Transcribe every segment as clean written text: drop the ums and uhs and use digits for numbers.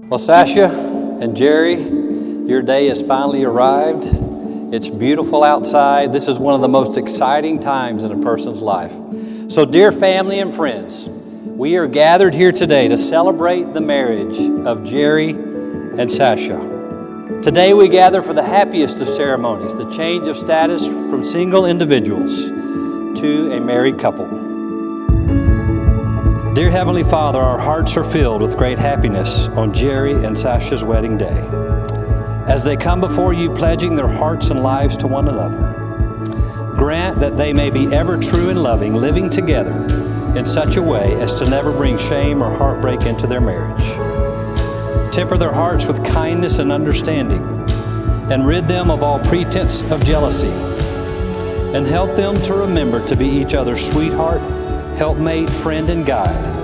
Well, Sasha and Jerry, your day has finally arrived. It's beautiful outside. This is one of the most exciting times in a person's life. So, dear family and friends, we are gathered here today to celebrate the marriage of Jerry and Sasha. Today we gather for the happiest of ceremonies, the change of status from single individuals to a married couple. Dear Heavenly Father, our hearts are filled with great happiness on Jerry and Sasha's wedding day, as they come before you pledging their hearts and lives to one another. Grant that they may be ever true and loving, living together in such a way as to never bring shame or heartbreak into their marriage. Temper their hearts with kindness and understanding, and rid them of all pretense of jealousy, and help them to remember to be each other's sweetheart, helpmate, friend, and guide,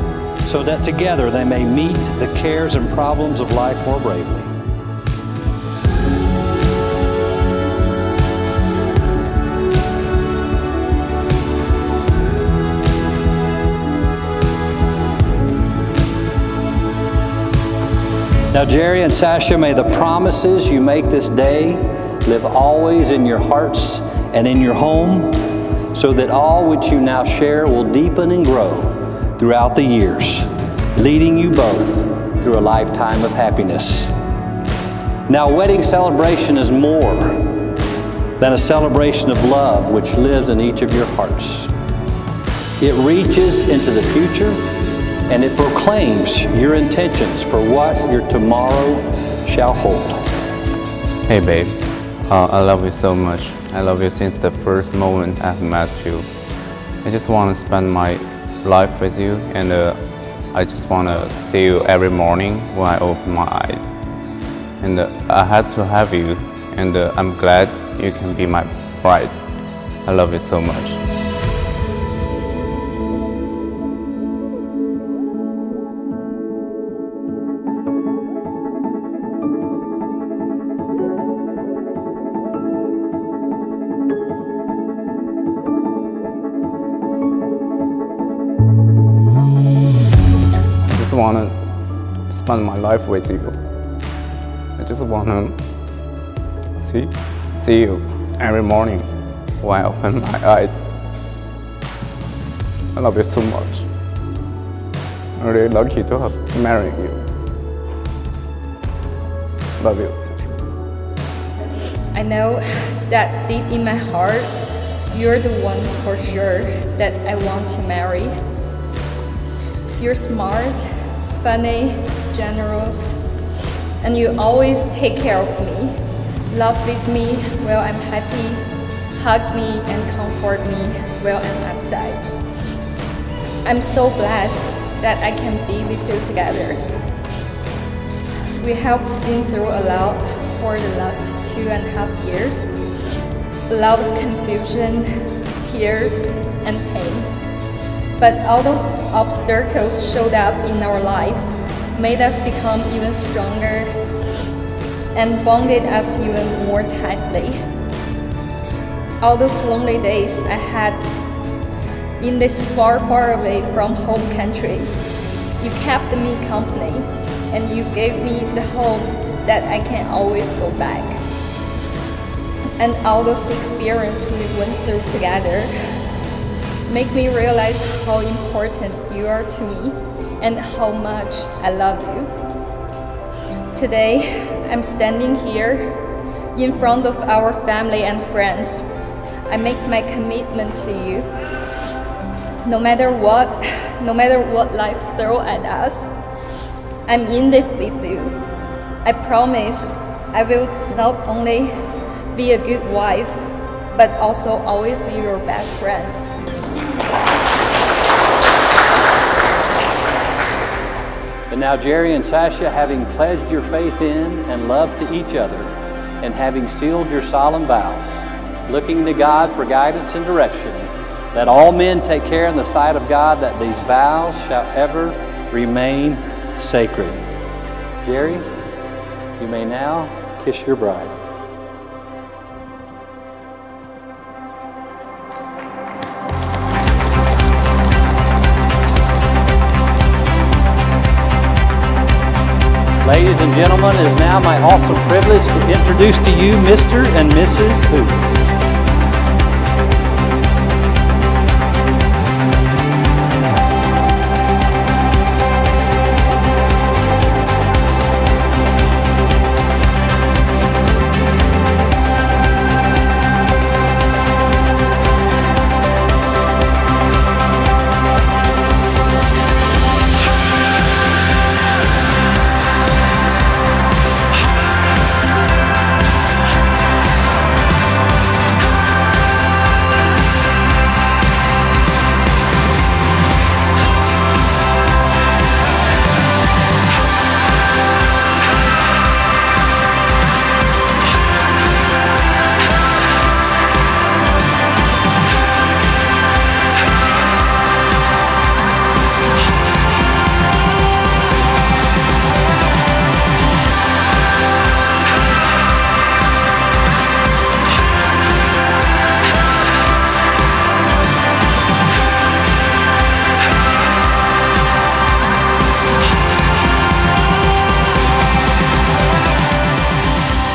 so that together they may meet the cares and problems of life more bravely. Now, Jerry and Sasha, may the promises you make this day live always in your hearts and in your home, so that all which you now share will deepen and grow throughout the years, leading you both through a lifetime of happiness. Now, wedding celebration is more than a celebration of love which lives in each of your hearts. It reaches into the future, and it proclaims your intentions for what your tomorrow shall hold. Hey babe, I love you so much. I love you since the first moment I've met you. I just want to spend my life with you, and I just want to see you every morning when I open my eyes. And I had to have you, and I'm glad you can be my bride. I love you so much. I want to spend my life with you. I just want to see you every morning when I open my eyes. I love you so much. I'm really lucky to have married you. Love you. I know that deep in my heart, you're the one for sure that I want to marry. You're smart, funny, generous, and you always take care of me, laugh with me while I'm happy, hug me and comfort me while I'm upset. I'm so blessed that I can be with you together. We have been through a lot for the last 2.5 years, a lot of confusion, tears, and pain. But all those obstacles showed up in our life, made us become even stronger, and bonded us even more tightly. All those lonely days I had in this far, far away from home country, you kept me company, and you gave me the hope that I can always go back. And all those experiences we went through together make me realize how important you are to me and how much I love you. Today, I'm standing here in front of our family and friends. I make my commitment to you. No matter what life throws at us, I'm in it with you. I promise I will not only be a good wife, but also always be your best friend. And now, Jerry and Sasha, having pledged your faith in and love to each other, and having sealed your solemn vows, looking to God for guidance and direction, let all men take care in the sight of God that these vows shall ever remain sacred. Jerry, you may now kiss your bride. Ladies and gentlemen, it is now my awesome privilege to introduce to you Mr. and Mrs. Who.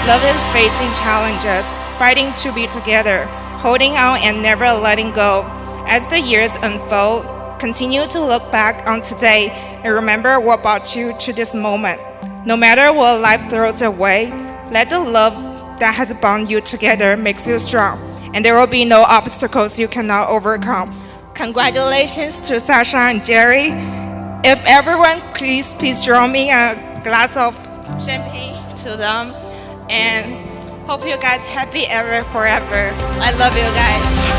Love is facing challenges, fighting to be together, holding on and never letting go. As the years unfold, continue to look back on today and remember what brought you to this moment. No matter what life throws your way, let the love that has bound you together makes you strong, and there will be no obstacles you cannot overcome. Congratulations to Sasha and Jerry. If everyone please draw me a glass of champagne to them. And hope you guys happy ever forever. I love you guys.